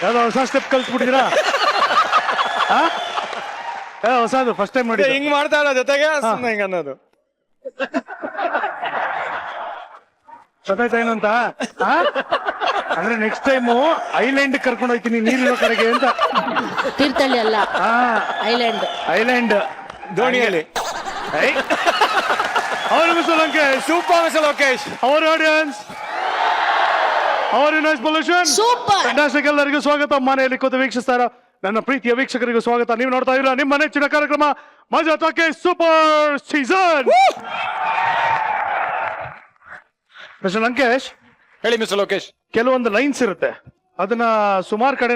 ಯಾವ್ದೋ ಹೊಸ ಸ್ಟೆಪ್ ಕಲ್ತ್ಬಿಟ್ಟಿದ್ದೀರಾ? ಹೊಸದು ಫಸ್ಟ್ ಟೈಮ್ ನೋಡಿ. ಹಿಂಗ್ ಮಾಡ್ತಾ ಇರೋ ಜೊತೆಗೆ ಸುಮ್ನೆ ಹಿಂಗ್ ಅನ್ನೋದು. ಗೊತ್ತಾಯ್ತಾ ಏನು ಅಂತ? ಅಂದ್ರೆ ನೆಕ್ಸ್ಟ್ ಟೈಮು ಐಲ್ಯಾಂಡ್ ಕರ್ಕೊಂಡು ಹೋಗ್ತೀನಿ ನೀರಿನ ಕರೆಗೆ ಅಂತ. ತೀರ್ಥಹಳ್ಳಿ ಅಲ್ಲ, ಐಲ್ಯಾಂಡ್. ಐಲ್ಯಾಂಡ್ ದೋಣಿಯಲ್ಲಿ. ಅವರು mister Lankesh, super mister Lokesh. Our audience, our noise pollution. Super. Fantastic. ಎಲ್ಲರಿಗೂ ಸ್ವಾಗತ. ಮನೆಯಲ್ಲಿ ಕೂತು ವೀಕ್ಷಿಸ್ತಾರ ನನ್ನ ಪ್ರೀತಿಯ ವೀಕ್ಷಕರಿಗೂ ಸ್ವಾಗತ. ನೀವು ನೋಡ್ತಾ ಇದ್ದೀರಾ ನಿಮ್ಮ ನೆಚ್ಚಿನ ಕಾರ್ಯಕ್ರಮ ಮಜಾ talkies super season. Mister Lankesh, ಹೇಳಿ ಮಿಸ್ಟರ್ ಲೋಕೇಶ್. ಕೆಲವೊಂದು ಲೈನ್ಸ್ ಇರುತ್ತೆ, ಅದನ್ನ ಸುಮಾರು ಕಡೆ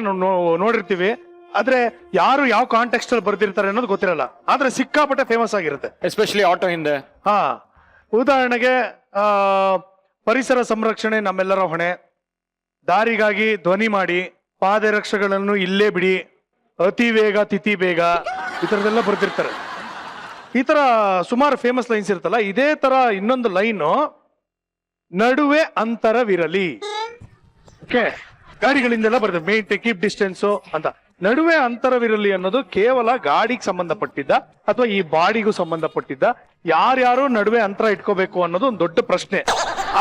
ನೋಡಿರ್ತೀವಿ, ಆದ್ರೆ ಯಾರು ಯಾವ ಕಾಂಟೆಕ್ಸ್ಟ್ ಅಲ್ಲಿ ಬರ್ದಿರ್ತಾರೆ ಅನ್ನೋದು ಗೊತ್ತಿರಲ್ಲ. ಆದ್ರೆ ಸಿಕ್ಕಾಪಟ್ಟೆ ಫೇಮಸ್ ಆಗಿರುತ್ತೆ, ಎಸ್ಪೆಷಲಿ ಆಟೋ ಹಿಂದೆ. ಉದಾಹರಣೆಗೆ ಪರಿಸರ ಸಂರಕ್ಷಣೆ ನಮ್ಮೆಲ್ಲರ ಹೊಣೆ, ದಾರಿಗಾಗಿ ಧ್ವನಿ ಮಾಡಿ, ಪಾದರಕ್ಷೆಗಳನ್ನು ಇಲ್ಲೇ ಬಿಡಿ, ಅತಿ ವೇಗ ತಿಥಿ ಬೇಗ, ಈ ತರದೆಲ್ಲ ಬರ್ದಿರ್ತಾರೆ. ಈ ತರ ಸುಮಾರು ಫೇಮಸ್ ಲೈನ್ಸ್ ಇರುತ್ತಲ್ಲ. ಇದೇ ತರ ಇನ್ನೊಂದು ಲೈನು, ನಡುವೆ ಅಂತರವಿರಲಿ. ಓಕೆ, ಗಾಡಿಗಳಿಂದೆಲ್ಲ ಬರ್ತದೆ ಮೇಂಟೈನ್ ಕೀಪ್ ಡಿಸ್ಟೆನ್ಸ್ ಅಂತ. ನಡುವೆ ಅಂತರವಿರಲಿ ಅನ್ನೋದು ಕೇವಲ ಗಾಡಿಗೆ ಸಂಬಂಧಪಟ್ಟಿದ್ದ ಅಥವಾ ಈ ಬಾಡಿಗೂ ಸಂಬಂಧಪಟ್ಟಿದ್ದ? ಯಾರ್ಯಾರು ನಡುವೆ ಅಂತರ ಇಟ್ಕೋಬೇಕು ಅನ್ನೋದು ಒಂದು ದೊಡ್ಡ ಪ್ರಶ್ನೆ.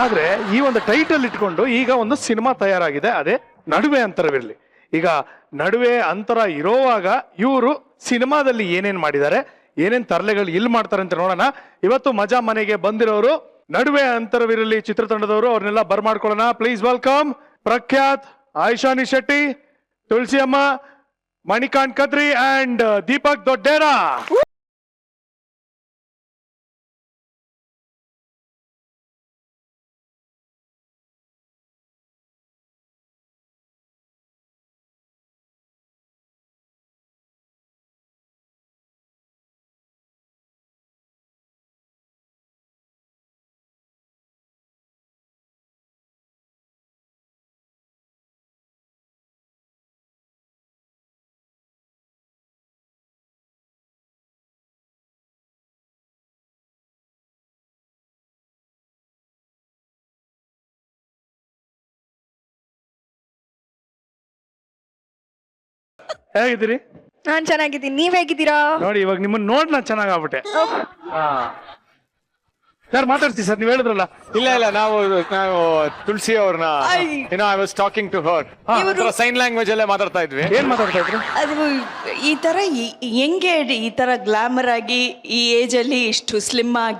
ಆದ್ರೆ ಈ ಒಂದು ಟೈಟಲ್ ಇಟ್ಕೊಂಡು ಈಗ ಒಂದು ಸಿನಿಮಾ ತಯಾರಾಗಿದೆ, ಅದೇ ನಡುವೆ ಅಂತರವಿರಲಿ. ಈಗ ನಡುವೆ ಅಂತರ ಇರೋವಾಗ ಇವರು ಸಿನಿಮಾದಲ್ಲಿ ಏನೇನ್ ಮಾಡಿದ್ದಾರೆ, ಏನೇನ್ ತರಲೆಗಳು ಇಲ್ಲಿ ಮಾಡ್ತಾರೆ ಅಂತ ನೋಡೋಣ. ಇವತ್ತು ಮಜಾ ಮನೆಗೆ ಬಂದಿರೋರು ನಡುವೆ ಅಂತರವಿರಲಿ ಚಿತ್ರತಂಡದವರು, ಅವ್ರನ್ನೆಲ್ಲ ಬರ್ಮಾಡ್ಕೊಳ್ಳೋಣ. ಪ್ಲೀಸ್ ವೆಲ್ಕಮ್ ಪ್ರಖ್ಯಾತ್, ಆಯಿಷಾನಿ ಶೆಟ್ಟಿ, ತುಳಸಿ ಅಮ್ಮ, ಮಣಿಕಾಂತ್ ಕದ್ರಿ ಅಂಡ್ ದೀಪಕ್ ದೊಡ್ಡೇರಾ. ಹೇಗಿದ್ದೀರಿ? ನಾನ್ ಚೆನ್ನಾಗಿದ್ದೀನಿ, ನೀವ್ ಹೇಗಿದ್ದೀರಾ? ನೋಡಿ, ಇವಾಗ ನಿಮ್ಮನ್ನ ನೋಡ್ ನಾನ್ ಚೆನ್ನಾಗ್ಬಿಟ್ಟೆ. ಯಾರು ಮಾತಾಡ್ತೀವಿ ಸರ್, ನೀವ್ ಹೇಳಿದ್ರಲ್ಲ. ಇಲ್ಲ ನಾವು ತುಳಸಿ ಅವ್ರನ್ನ I was talking to her. Sign language ಅಲ್ಲೇ ಮಾತಾಡ್ತಾ ಇದ್ವಿ. ಏನ್ ಮಾತಾಡ್ತಾ ಇದ್ರು? ಅದು ಈ ತರ ಹೆಂಗೆ ಈ ತರ ಗ್ಲಾಮರ್ ಆಗಿ ಈ ಏಜ್ ಅಲ್ಲಿ ಇಷ್ಟು ಸ್ಲಿಮ್ ಆಗಿ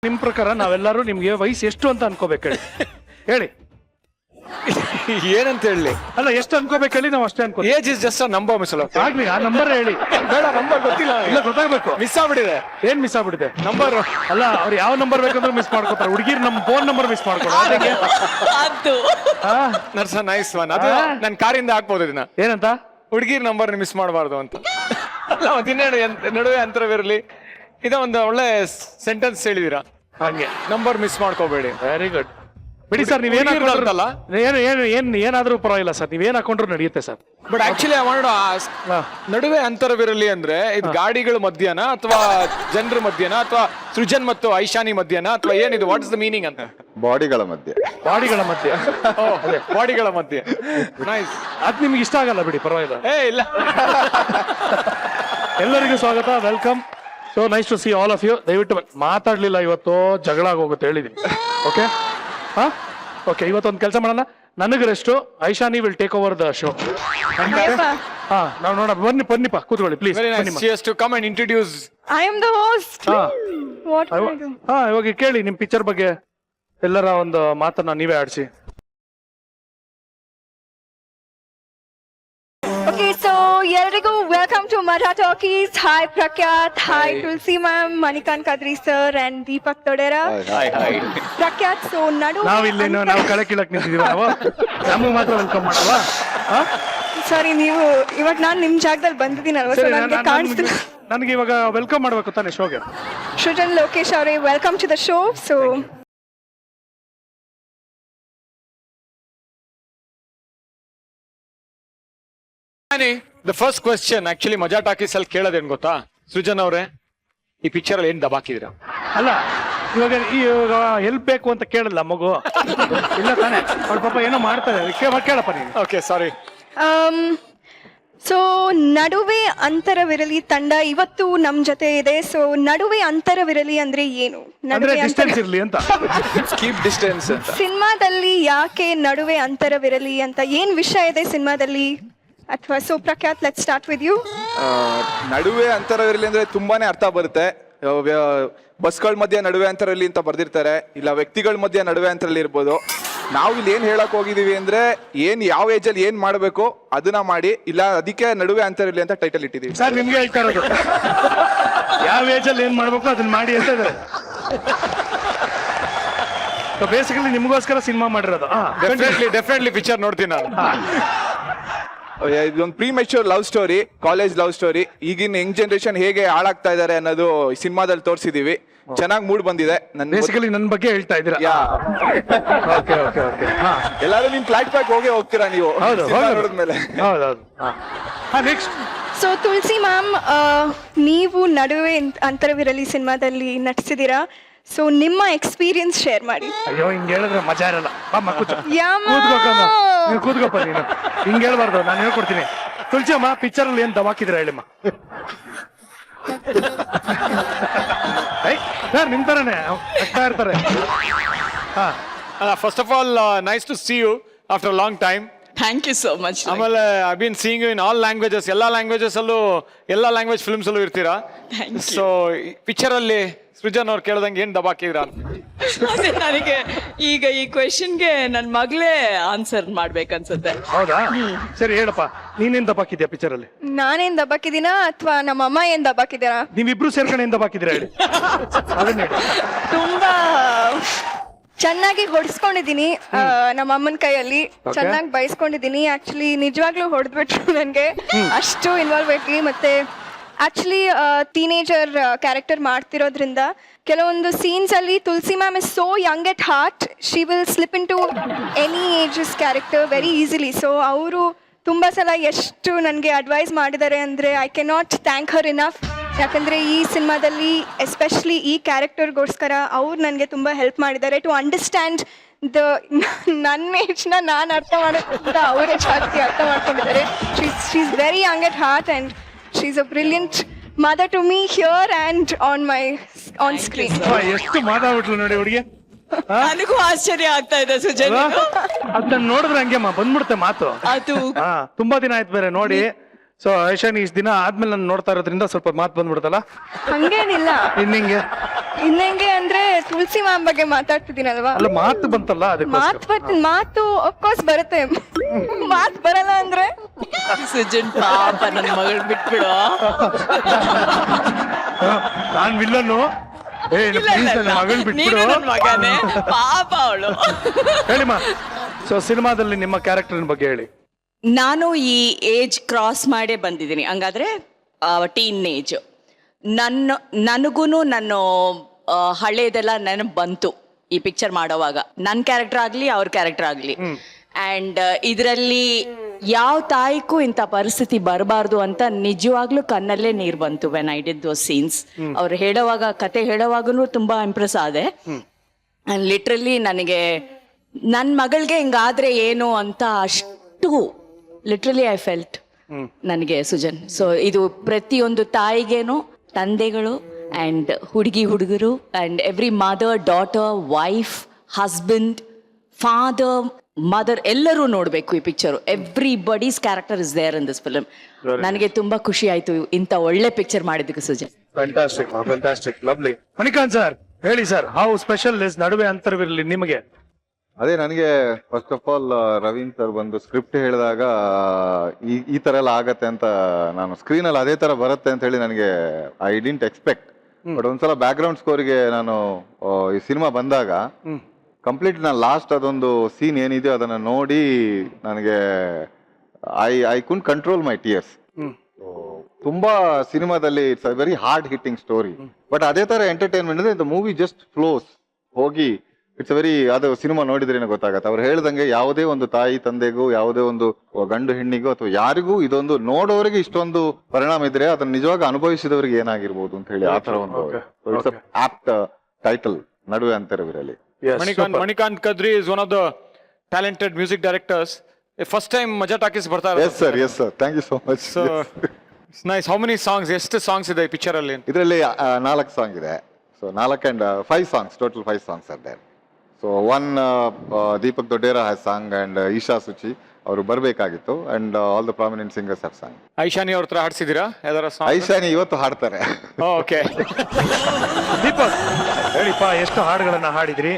ನಿಮ್ ಪ್ರಕಾರ ನಾವೆಲ್ಲರೂ ನಿಮ್ಗೆ ವಯಸ್ಸು ಎಷ್ಟು ಅಂತ ಅನ್ಕೋಬೇಕು ಹೇಳಿ? ಹೇಳಿ ಏನಂತ ಹೇಳಿ? ಅಲ್ಲ, ಎಷ್ಟು ಅನ್ಕೋಬೇಕು ಹೇಳಿ, ನಾವು ಅಷ್ಟೇ ಅನ್ಕೋ. Age is just a number miss Lokesh. ಆಗ್ಲಿ, ಆ ನಂಬರ್ ಹೇಳಿ. ಬೇಡ, ನಂಬರ್ ಗೊತ್ತಿಲ್ಲ. ಇಲ್ಲ, ಗೊತ್ತಾಗ್ಬೇಕು. ಮಿಸ್ ಆಗ್ಬಿಟ್ಟಿದೆ. ಏನ್ ಮಿಸ್ ಆಗ್ಬಿಟ್ಟಿದೆ? ನಂಬರ್ ಅಲ್ಲ, ಅವ್ರು ಯಾವ ನಂಬರ್ ಬೇಕಂದ್ರೆ ಮಿಸ್ ಮಾಡ್ಕೋತಾರೆ. ಹುಡುಗಿರ್ ನಮ್ಮ ಫೋನ್ ನಂಬರ್ ಮಿಸ್ ಮಾಡ್ಕೊಳ್ಳೋ. ಅದು ನರ್ಸ ನೈಸ್ ಒನ್. ಅದು ನನ್ ಕಾರಿಂದ ಹಾಕ್ಬೋದು ಇದನ್ನ. ಏನಂತ? ಹುಡುಗಿರ್ ನಂಬರ್ ಮಿಸ್ ಮಾಡಬಾರ್ದು ಅಂತ. ನಡುವೆ ಅಂತರವಿರಲಿ, ಇದ ಒಂದು ಒಳ್ಳೆ ಸೆಂಟೆನ್ಸ್ ಹೇಳಿದೀರಾ. ಹಂಗೆ ನಂಬರ್ ಮಿಸ್ ಮಾಡ್ಕೋಬೇಡಿ. Very good. ಬಿಡಿ ಸರ್, ನೀವೇನ್ ಹಾಕೊಂಡ್ರಲ್ಲ, ಏನಾದ್ರೂ ಪರವಾಗಿಲ್ಲ ಸರ್, ನೀವೇನ್ ಹಾಕೊಂಡ್ರು ನಡೆಯುತ್ತೆ sir. But actually I want to ask, Naduve ಅಂತರವಿರಲಿ ಅಂದ್ರೆ ಇದು ಗಾಡಿಗಳ ಮಧ್ಯನ ಅಥವಾ ಜನರ ಮಧ್ಯನ ಅಥವಾ ಸೃಜನ್ ಮತ್ತು ಐಶಾನಿ ಮಧ್ಯನ ಅಥವಾ ಏನಿದು? ವಾಟ್ ಇಸ್ ದ ಮೀನಿಂಗ್ ಅಂತ? ಬಾಡಿಗಳ ಮಧ್ಯೆ. ಬಾಡಿಗಳ ಮಧ್ಯೆ. ಬಾಡಿಗಳ ಮಧ್ಯೆ. ನೈಸ್. ಅದ್ ನಿಮ್ಗೆ ಇಷ್ಟ ಆಗಲ್ಲ ಬಿಡಿ, ಪರವಾಗಿಲ್ಲ. ಇಲ್ಲ. ಎಲ್ಲರಿಗೂ ಸ್ವಾಗತ, welcome. So nice to see all of you. ದಯವಿಟ್ಟು ಮಾತಾಡ್ಲಿಲ್ಲ ಇವತ್ತು, ಜಗಳ ಆಗೋಗುತ್ತೆ ಹೇಳಿದೀನಿ. ಓಕೆ ಓಕೆ, ಇವತ್ತೊಂದು ಕೆಲಸ ಮಾಡೋಣ, ನನಗೆ rest, Aishani will take over the show. ನಾವು ನೋಡ, ಬನ್ನಿಪ್ಪ ಕೂತ್ಕೊಳ್ಳಿ please. She has to come and introduce. I am the host. What can I do? ಇವಾಗ ಕೇಳಿ ನಿಮ್ ಪಿಕ್ಚರ್ ಬಗ್ಗೆ ಎಲ್ಲರ ಒಂದು ಮಾತನ್ನ ನೀವೇ ಆಡಿಸಿ. Okay, so ಎಲ್ಲರಿಗೂ welcome to Majaa talkies. Hi Prakhyath, hi Tulasi ma'am, Manikanth Kadri sir and Deepak Todera. Prakhyath, so ನಾವಿಲ್ಲೇನು ನಾವು ಕಳೆ ಕೀಳಕ್ ನಿಂತಿದೀವಿ, ನಾವು ನಮಗೆ ಮಾತ್ರ ವೆಲ್ಕಮ್ ಮಾಡಲ್ವಾ? ಸಾರಿ, ನೀವು ಇವಾಗ ನಾನು ನಿಮ್ ಜಾಗದಲ್ಲಿ ಬಂದಿದ್ದೀನಲ್ವಾ, ಸೊ ನನಗೆ ಕಾಣಿಸ್ತಿಲ್ಲ. ನನಗೆ ಇವಾಗ ವೆಲ್ಕಮ್ ಮಾಡ್ಬೇಕು ತಾನೆ ಶೋಗೆ. ಸೃಜನ್ ಲೋಕೇಶ್ ಅವರೇ, welcome to the show. So the first question actually Majaa talkies ಅಲ್ಲಿ ಕೇಳೋದೇನ್ ಗೊತ್ತಾ ಸೃಜನ್ ಅವ್ರೆ? ಈ ಪಿಕ್ಚರ್ ಅಲ್ಲಿ ಏನ್ ದಬಾಕಿದಿರ? ಅಲ್ಲ ಇವಾಗ ಹೆಲ್ಪ್ ಬೇಕು ಅಂತ ಕೇಳಲ್ಲ ಮಗು, ಇಲ್ಲ ತಾನೆ, ಅವ್ಳ ಪಾಪ ಏನೋ ಮಾಡ್ತಾರೆ, ಕೇಳಪ್ಪ ನೀನು. Okay sorry. ಸೊ ನಡುವೆ ಅಂತರವಿರಲಿ ತಂಡ ಇವತ್ತು ನಮ್ ಜೊತೆ ಇದೆ. ಸೊ ನಡುವೆ ಅಂತರವಿರಲಿ ಅಂದ್ರೆ ಏನು? ಅಂದ್ರೆ ಡಿಸ್ಟೆನ್ಸ್ ಇರ್ಲಿ ಅಂತ. ಕೀಪ್ ಡಿಸ್ಟೆನ್ಸ್ ಅಂತ. ಸಿನಿಮಾದಲ್ಲಿ ಯಾಕೆ ನಡುವೆ ಅಂತರವಿರಲಿ ಅಂತ ಏನ್ ವಿಷಯ ಇದೆ ಸಿನಿಮಾದಲ್ಲಿ? ಅಥವಾ so Prakhyath, let's start with you. ನಡುವೆ ಅಂತರವಿರಲಿ ಅಂದ್ರೆ ತುಂಬಾನೇ ಅರ್ಥ ಬರುತ್ತೆ. ಬಸ್ಗಳ ಮಧ್ಯೆ ನಡುವೆ ಅಂತರಲಿ ಅಂತ ಬರ್ದಿರ್ತಾರೆ, ಇಲ್ಲ ವ್ಯಕ್ತಿಗಳ ಮಧ್ಯೆ ನಡುವೆ ಅಂತರಲ್ಲಿ ಇರ್ಬೋದು. ನಾವು ಇಲ್ಲಿ ಏನ್ ಹೇಳಕ್ ಹೋಗಿದೀವಿ ಅಂದ್ರೆ ಯಾವ ಏಜ್ ಅಲ್ಲಿ ಏನ್ ಮಾಡ್ಬೇಕು ಅದನ್ನ ಮಾಡಿ, ಇಲ್ಲ ಅದಕ್ಕೆ ನಡುವೆ ಅಂತರಲಿ ಅಂತ ಟೈಟಲ್ ಇಟ್ಟಿದೀವಿ. ಸರ್ ನಿಮ್ಗೆ ಹೇಳ್ತಾ ಇರೋದು, ಯಾವ ಏಜ್ ಅಲ್ಲಿ ಏನ್ ಮಾಡ್ಬೇಕು ಅದನ್ನ ಮಾಡಿ ಅಂತ ಇದ್ದಾರೆ. ಬೇಸಿಕಲಿ ನಿಮ್ಗೋಸ್ಕರ ಸಿನಿಮಾ ಮಾಡಿರೋದು. ಡೆಫಿನೆಟ್ಲಿ ಪಿಕ್ಚರ್ ನೋಡ್ತೀನಿ ನಾನು. ಇದೊಂದು premature love story, college love story. ಈಗಿನ ಯಂಗ್ ಜನರೇಷನ್ ಹೇಗೆ ಹಾಳಾಗ್ತಾ ಇದಾರೆ ಅನ್ನೋದು ಸಿನಿಮಾದಲ್ಲಿ ತೋರಿಸಿದೀವಿ. ಚೆನ್ನಾಗಿ ಮೂಡ್ ಬಂದಿದೆ. ಬೇಸಿಕಲಿ ನನ್ನ ಬಗ್ಗೆ ಹೇಳ್ತಾ ಇದ್ದೀರಾ? Okay okay okay. ಎಲ್ಲಾರು ನಿಮ್ ಫ್ಲಾಟ್ ಬ್ಯಾಕ್ ಹೋಗ್ತೀರಾ ನೀವು ನೋಡಿದ್ಮೇಲೆ? ಹೌದೌದು. ನೆಕ್ಸ್ಟ್. ಸೊ ತುಳಸಿ ಮ್ಯಾಮ್, ನೀವು ನಡುವೆ ಅಂತರವಿರಲಿ ಸಿನಿಮಾದಲ್ಲಿ ನಟಿಸಿದೀರಾ. ಸೊ ನಿಮ್ಮ ಎಕ್ಸ್ಪೀರಿಯನ್ಸ್ ಶೇರ್ ಮಾಡಿ. ಅಯ್ಯೋ ಹಿಂಗ್ ಹೇಳಿದ್ರೆ ಮಜಾ ಇರಲ್ಲ. ಯಾಮ ಕೂತ್ಕೋಪ್ಪ ನೀನು, ಹಿಂಗ್ ಹೇಳ್ಬಾರ್ದು, ನಾನು ಹೇಳ್ಕೊಡ್ತೀನಿ. ತುಳಸಿ ಅಮ್ಮ, ಪಿಕ್ಚರ್ ಅಲ್ಲಿ ಏನ್ ದಬಾಕಿದ್ರ ಹೇಳಿಮ್ಮ. ಸರ್ ನಿಮ್ ತರನೇ ಆಗ್ತಾ ಇರ್ತಾರೆ. First of all nice to see you after long time. Thank you so much. ಆಮೇಲೆ I been seeing you in all languages, ಎಲ್ಲ ಲ್ಯಾಂಗ್ವೇಜಸ್ ಅಲ್ಲೂ, ಎಲ್ಲ ಲ್ಯಾಂಗ್ವೇಜ್ ಫಿಲ್ಮ್ಸ್ ಅಲ್ಲೂ ಇರ್ತೀರಾ. ಸೊ ಪಿಕ್ಚರ್ ಅಲ್ಲಿ ಸೃಜನ್ ಅವ್ರು ಕೇಳ್ದಂಗೆ ಏನ್ ದಬಾಕಿದ್ರ? ಅದೇ ನನಗೆ ಈಗ ಈ ಕ್ವೆಶನ್ಗೆ ನನ್ನ ಮಗಳೇ ಆನ್ಸರ್ ಮಾಡ್ಬೇಕನ್ಸುತ್ತೆ. ಹೌದಾ? ಸರಿ ಹೇಳಪ್ಪ, ನೀನೇನ್ ದಬಾಕಿದ್ಯಾ ಪಿಕ್ಚರ್ ಅಲ್ಲಿ? ನಾನೇನ್ ದಬಾಕಿದ್ದೀನ ಅಥವಾ ನಮ್ಮ ಅಮ್ಮ ಏನ್ ದಬಾಕಿದ್ದೀರಾ? ನೀವಿಬ್ರು ಸೇರ್ಕೊಂಡು ಏನ್ ದಬಾಕಿದ್ದೀರಾ ಹೇಳಿ. ಅದನ್ನ ಹೇಳಿ. ತುಂಬಾ ಚೆನ್ನಾಗಿ ಹೊಡ್ಸ್ಕೊಂಡಿದೀನಿ ನಮ್ಮ ಅಮ್ಮನ ಕೈಯಲ್ಲಿ. ಚೆನ್ನಾಗಿ ಬಯಸ್ಕೊಂಡಿದೀನಿ. ಆಕ್ಚುಲಿ ನಿಜವಾಗ್ಲೂ ಹೊಡೆದ್ಬಿಟ್ರು ನನ್ಗೆ, ಅಷ್ಟು ಇನ್ವಾಲ್ವ್ ಆಗಿ. ಮತ್ತೆ ಆಕ್ಚುಲಿ ಟೀನೇಜರ್ ಕ್ಯಾರೆಕ್ಟರ್ ಮಾಡ್ತಿರೋದ್ರಿಂದ ಕೆಲವೊಂದು ಸೀನ್ಸ್ ಅಲ್ಲಿ Tulasi ma'am is so young at heart, she will slip into any ages character very easily. So ಅವರು ತುಂಬ ಸಲ ಎಷ್ಟು ನನಗೆ ಅಡ್ವೈಸ್ ಮಾಡಿದ್ದಾರೆ ಅಂದರೆ I can not thank her enough. ಯಾಕಂದರೆ ಈ ಸಿನಿಮಾದಲ್ಲಿ ಎಸ್ಪೆಷಲಿ ಈ ಕ್ಯಾರೆಕ್ಟರ್ಗೋಸ್ಕರ ಅವ್ರು ನನಗೆ ತುಂಬ ಹೆಲ್ಪ್ ಮಾಡಿದ್ದಾರೆ ಟು ಅಂಡರ್ಸ್ಟ್ಯಾಂಡ್ ದ ನನ್ನ ಏಜ್ನ ನಾನು ಅರ್ಥ ಮಾಡೋದ್ರಿಂದ ಅವರೇ ಜಾಸ್ತಿ ಅರ್ಥ ಮಾಡ್ಕೊಂಡಿದ್ದಾರೆ. She is very young at heart and she is a brilliant mother to me here and on screen. ಎಷ್ಟು ಮಾತಾಡ್ಬಿಟ್ಲು ನೋಡಿ ಹುಡುಗಿ. ನನಗೂ ಆಶ್ಚರ್ಯ ಆಗ್ತಾ ಇದೆ ಸುಜನ್. ಅದನ್ನ ನೋಡಿದ್ರೆ ಹಂಗೆ ಬಂದ್ಬಿಡುತ್ತೆ ಮಾತು. ಅದು ತುಂಬಾ ದಿನ ಆಯ್ತು ಬೇರೆ ನೋಡಿ. ಸೊ ಐಶಾನಿ ಇಷ್ಟು ದಿನ ಆದ್ಮೇಲೆ ನಾನು ನೋಡ್ತಾ ಇರೋದ್ರಿಂದ ಸ್ವಲ್ಪ ಮಾತು ಬಂದ್ಬಿಡುತ್ತಲ್ಲ. ಹಂಗೇನಿಲ್ಲ, ಇನ್ನೆಂಗೆ ಅಂದ್ರೆ ತುಳಸಿ ಮ್ಯಾಮ್ ಬಗ್ಗೆ ಮಾತಾಡ್ತಿದ್ದೀನಲ್ವಾ, ಅಲ್ಲ ಮಾತು ಬಂತಲ್ಲ ಅದಕ್ಕೆ. ಮಾತು ಅಫ್ಕೋರ್ಸ್ ಬರುತ್ತೆ, ಮಾತು ಬರಲ್ಲ ಅಂದ್ರೆ ಸುಜನ್ ಪಾಪ ನನ್ನ ಮಗಳು ಬಿಟ್ಬಿಡು. ನಾನ್ ವಿಲ್ಲನ್ನು. ಮಗಳು ಬಿಟ್ಬಿಡು. ಮಗನೇ ಪಾಪ ಅವಳು. ಹೇಳಿಮ್ಮ, ಸೊ ಸಿನಿಮಾದಲ್ಲಿ ನಿಮ್ಮ ಕ್ಯಾರೆಕ್ಟರ್ ಬಗ್ಗೆ ಹೇಳಿ. ನಾನು ಈ ಏಜ್ ಕ್ರಾಸ್ ಮಾಡೇ ಬಂದಿದ್ದೀನಿ, ಹಂಗಾದ್ರೆ ಟೀನ್ ಏಜ್. ನನಗೂ ನನ್ನ ಹಳೇದೆಲ್ಲ ನೆನಪು ಬಂತು ಈ ಪಿಕ್ಚರ್ ಮಾಡೋವಾಗ, ನನ್ನ ಕ್ಯಾರೆಕ್ಟರ್ ಆಗಲಿ ಅವ್ರ ಕ್ಯಾರೆಕ್ಟರ್ ಆಗಲಿ. ಆ್ಯಂಡ್ ಇದರಲ್ಲಿ ಯಾವ ತಾಯಿಗೂ ಇಂಥ ಪರಿಸ್ಥಿತಿ ಬರಬಾರ್ದು ಅಂತ ನಿಜವಾಗ್ಲೂ ಕಣ್ಣಲ್ಲೇ ನೀರು ಬಂತು when I did those scenes. ಅವ್ರು ಹೇಳೋವಾಗ, ಕತೆ ಹೇಳೋವಾಗೂ ತುಂಬ ಇಂಪ್ರೆಸ್ ಆದೆ. ಲಿಟ್ರಲಿ ನನಗೆ ನನ್ನ ಮಗಳಿಗೆ ಹಿಂಗಾದ್ರೆ ಏನು ಅಂತ ಅಷ್ಟು ಲಿಟ್ರಲಿ ಐ ಫೆಲ್ಟ್ ನನಗೆ ಸುಜನ್. ಸೊ ಇದು ಪ್ರತಿಯೊಂದು ತಾಯಿಗೇನು, ತಂದೆಗಳು ಆ್ಯಂಡ್ ಹುಡುಗರು and every mother, daughter, wife, husband, father, mother ಎಲ್ಲರೂ ನೋಡಬೇಕು ಈ picture. Everybody's character is there in this film. ನನಗೆ ತುಂಬಾ ಖುಷಿ ಆಯ್ತು ಇಂಥ ಒಳ್ಳೆ ಪಿಕ್ಚರ್ ಮಾಡಿದ್ದಕ್ಕೆ Sujan. Fantastic, lovely. Manikanth sir ಹೇಳಿ sir, how special is Naduve Antaravirali ನಿಮಗೆ? ಅದೇ ನನಗೆ first of all Raveen sir ಬಂದು ಸ್ಕ್ರಿಪ್ಟ್ ಹೇಳಿದಾಗ ಈ ತರ ಎಲ್ಲ ಆಗತ್ತೆ ಅಂತ, ನಾನು ಸ್ಕ್ರೀನಲ್ಲಿ ಅದೇ ತರ ಬರುತ್ತೆ ಅಂತ ಹೇಳಿ ನನಗೆ ಐ ಡಿಂಟ್ ಎಕ್ಸ್ಪೆಕ್ಟ್. ಬಟ್ ಒಂದ್ಸಲ ಬ್ಯಾಕ್ ಗ್ರೌಂಡ್ ಸ್ಕೋರ್ಗೆ ನಾನು ಈ ಸಿನಿಮಾ ಬಂದಾಗ ಕಂಪ್ಲೀಟ್ ನಾನು ಲಾಸ್ಟ್ ಅದೊಂದು ಸೀನ್ ಏನಿದೆಯೋ ಅದನ್ನ ನೋಡಿ ನನಗೆ ಐ ಕುಂಟ್ ಕಂಟ್ರೋಲ್ ಮೈ ಟಿಯರ್ಸ್. ತುಂಬಾ ಸಿನಿಮಾದಲ್ಲಿ it's a very hard hitting story, but ಅದೇ ತರ ಎಂಟರ್ಟೈನ್ಮೆಂಟ್ ಇದೆ. ದ ಮೂವಿ ಜಸ್ಟ್ ಫ್ಲೋಸ್ ಹೋಗಿ ಇಟ್ಸ್ ವೆರಿ, ಅದು ಸಿನಿಮಾ ನೋಡಿದ್ರೇನೆ ಗೊತ್ತಾಗತ್ತೆ. ಅವ್ರು ಹೇಳ್ದಂಗೆ ಯಾವುದೇ ಒಂದು ತಾಯಿ ತಂದೆಗೂ, ಯಾವುದೇ ಒಂದು ಗಂಡು ಹೆಣ್ಣಿಗೂ ಅಥವಾ ಯಾರಿಗೂ ಇದೊಂದು ನೋಡೋರಿಗೆ ಇಷ್ಟೊಂದು ಪರಿಣಾಮ ಇದ್ರೆ ಅದನ್ನ ನಿಜವಾಗಿ ಅನುಭವಿಸಿದವರಿಗೆ ಏನಾಗಿರ್ಬೋದು ಅಂತ ಹೇಳಿ ಆ ತರ ಒಂದು ಇಟ್ಸ್ ಆಪ್ಟ್ ಟೈಟಲ್, ನಡುವೆ ಅಂತರವಿರಲಿ. Manikanth Kadri is one of the talented music directors. First time Majaa talkies ಬರ್ತಾ yes sir, thank you so much. Nice. How many songs, ಎಷ್ಟು ಸಾಂಗ್ಸ್ ಇದೆ ಈ ಪಿಕ್ಚರ್ ಅಲ್ಲಿ? ಇದರಲ್ಲಿ 4 ಸಾಂಗ್ ಇದೆ. So 4 and 5 songs, total 5 songs are there. So one Deepak Doddera has song and Isha Suchi ಅವರು ಬರಬೇಕಾಗಿತ್ತು, and all the prominent singers have song. Aishani ಅವ್ರ ಹತ್ರ ಹಾಡ್ಸಿದೀರಾ ಯಾವ್ದಾರ ಸಾಂಗ್? ಐಶಾನಿ ಇವತ್ತು ಹಾಡ್ತಾರೆ. ಓಕೆ. ದೀಪಕ್ ಹೇಳಿಪ್ಪ, ಎಷ್ಟು ಹಾಡುಗಳನ್ನ ಹಾಡಿದ್ರಿ?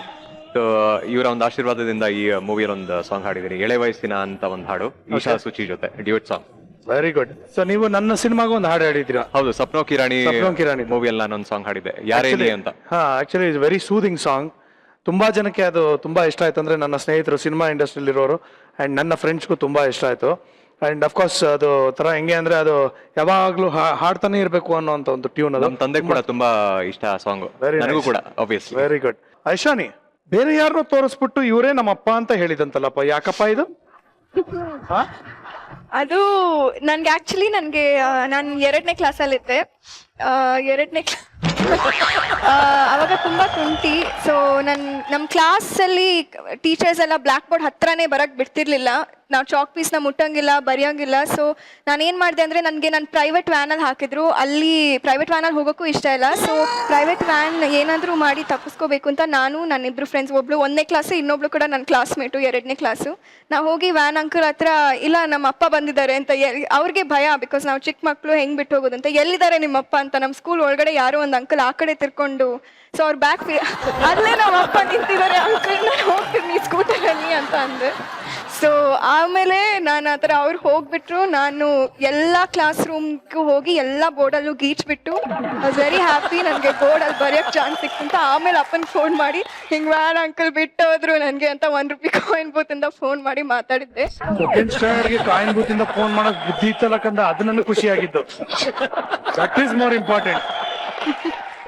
ಇವರ ಒಂದು ಆಶೀರ್ವಾದದಿಂದ ಈ ಮೂವಿಯಲ್ಲಿ ಒಂದು ಸಾಂಗ್ ಹಾಡಿದ್ದೀನಿ, ಎಳೆ ವಯಸ್ಸಿನ ಅಂತ ಒಂದು ಹಾಡು, ಈಶಾ ಸುಚಿ ಜೊತೆ duet song. Very good. So ನೀವು ನನ್ನ ಸಿನಿಮಾಗೂ ಒಂದು ಹಾಡು ಹಾಡಿದ್ದೀರಾ? ಹೌದು, ಸಪ್ನೋ ಕಿರಾಣಿ ಕಿರಾಣಿ ಮೂವಿಯಲ್ಲಿ ನಾನೊಂದು ಸಾಂಗ್ ಹಾಡಿದ್ದೆ, ಯಾರೇ ನೀ ಅಂತ. ಹಾ, actually is very soothing song. ತುಂಬಾ ಜನಕ್ಕೆ ಅದು ತುಂಬಾ ಇಷ್ಟ ಆಯ್ತು. ಅಂದ್ರೆ ನನ್ನ ಸ್ನೇಹಿತರು ಸಿನಿಮಾ ಇಂಡಸ್ಟ್ರಿಯಲ್ಲಿ ಇರೋರು ಅಂಡ್ ನನ್ನ ಫ್ರೆಂಡ್ಸ್ಗೂ ತುಂಬಾ ಇಷ್ಟ ಆಯ್ತು. ಅಂಡ್ ಅಫ್ಕೋರ್ಸ್ ಅದು ತರ ಹೆಂಗೆ ಅಂದ್ರೆ ಅದು ಯಾವಾಗ್ಲೂ ಹಾಡ್ತಾನೆ ಇರ್ಬೇಕು ಅನ್ನೋಂತ ಒಂದು ಟ್ಯೂನ್ ಅದು. ನಮ್ಮ ತಂದೆ ಕೂಡ ತುಂಬಾ ಇಷ್ಟ ಆ ಸಾಂಗ್, ನನಗೂ ಕೂಡ ಆಬ್ವಿಯಸ್ಲಿ. Very good. ಐಶಾನಿ, ಬೇರೆ ಯಾರನ್ನೋ ತೋರಿಸ್ಬಿಟ್ಟು ಇವರೇ ನಮ್ಮಪ್ಪ ಅಂತ ಹೇಳಿದಂತಲ್ಲಪ್ಪ, ಯಾಕಪ್ಪ ಇದು? ಅದು ನನ್ಗೆ ಆಕ್ಚುಲಿ ನಾನು 2ನೇ ಕ್ಲಾಸಲ್ಲಿದ್ದೆ. 2ನೇ ಅವಾಗ ತುಂಬಾ ತುಂಟಿ. ಸೊ ನಮ್ಮ ಕ್ಲಾಸಲ್ಲಿ ಟೀಚರ್ಸ್ ಎಲ್ಲ ಬ್ಲ್ಯಾಕ್ ಬೋರ್ಡ್ ಹತ್ರನೇ ಬರಕ್ ಬಿಡ್ತಿರ್ಲಿಲ್ಲ. ನಾವು ಚಾಕ್ ಪೀಸ್ನ ಮುಟ್ಟಂಗಿಲ್ಲ, ಬರೆಯೋಂಗಿಲ್ಲ. ಸೊ ನಾನೇನು ಮಾಡಿದೆ ಅಂದರೆ ನನ್ನ ಪ್ರೈವೇಟ್ ವ್ಯಾನಲ್ಲಿ ಹಾಕಿದ್ರು. ಅಲ್ಲಿ ಪ್ರೈವೇಟ್ ವ್ಯಾನಲ್ಲಿ ಹೋಗೋಕ್ಕೂ ಇಷ್ಟ ಇಲ್ಲ. ಸೊ ಪ್ರೈವೇಟ್ ವ್ಯಾನ್ ಏನಾದರೂ ಮಾಡಿ ತಪ್ಪಿಸ್ಕೋಬೇಕು ಅಂತ ನಾನು ನನ್ನಿಬ್ರು ಫ್ರೆಂಡ್ಸ್, ಒಬ್ಳು 1ನೇ ಕ್ಲಾಸು, ಇನ್ನೊಬ್ಳು ಕೂಡ ನನ್ನ ಕ್ಲಾಸ್ಮೇಟು 2ನೇ ಕ್ಲಾಸು, ನಾವು ಹೋಗಿ ವ್ಯಾನ್ ಅಂಕಲ್ ಹತ್ರ ಇಲ್ಲ ನಮ್ಮ ಅಪ್ಪ ಬಂದಿದ್ದಾರೆ ಅಂತ. ಅವ್ರಿಗೆ ಭಯ, ಬಿಕಾಸ್ ನಾವು ಚಿಕ್ಕ ಮಕ್ಕಳು ಹೆಂಗೆ ಬಿಟ್ಟು ಹೋಗೋದಂತ. ಎಲ್ಲಿದ್ದಾರೆ ನಿಮ್ಮಪ್ಪ ಅಂತ. ನಮ್ಮ ಸ್ಕೂಲ್ ಒಳಗಡೆ ಯಾರೋ ಒಂದು ಅಂಕಲ್ ಆ ಕಡೆ ತಿರ್ಕೊಂಡು, ಸೊ ಅವ್ರ ಬ್ಯಾಕ್ ಅಲ್ಲೇ ನಮ್ಮ ಅಪ್ಪ ನಿಂತಿದ್ದಾರೆ, ಅಂಕಲ್ ನಾನು ಹೋಗ್ತೀನಿ ಸ್ಕೂಟರಲ್ಲಿ ಅಂತ ಅಂದೆ. ಸೊ ಆಮೇಲೆ ನಾನು ಆ ಥರ ಅವ್ರು ಹೋಗ್ಬಿಟ್ರು. ನಾನು ಎಲ್ಲ ಕ್ಲಾಸ್ ರೂಮ್ಗೂ ಹೋಗಿ ಎಲ್ಲ ಬೋರ್ಡಲ್ಲೂ ಗೀಚ್ಬಿಟ್ಟು ವಾಸ್ ವೆರಿ ಹ್ಯಾಪಿ. ನನಗೆ ಬೋರ್ಡಲ್ಲಿ ಬರೆಯೋಕ್ಕೆ ಚಾನ್ಸ್ ಸಿಕ್ತಂತ. ಆಮೇಲೆ ಅಪ್ಪನಿಗೆ ಫೋನ್ ಮಾಡಿ ಹಿಂಗೆ ವ್ಯಾನ್ ಅಂಕಲ್ ಬಿಟ್ಟು ಹೋದ್ರು ನನಗೆ ಅಂತ ₹1 ಕಾಯಿನ್ ಬೂತಿಂದ ಫೋನ್ ಮಾಡಿ ಮಾತಾಡಿದ್ದೆ. ಸೆಕೆಂಡ್ ಸ್ಟ್ಯಾಂಡರ್ಡ್ಗೆ ಕಾಯಿನ್ ಬೂತಿಂದ ಫೋನ್ ಮಾಡೋಕೆ ಬುದ್ಧಿ ಇತ್ತಲ್ಲ ಕಂದ, ಅದು ನನಗೆ ಖುಷಿಯಾಗಿದ್ದು. That is more important.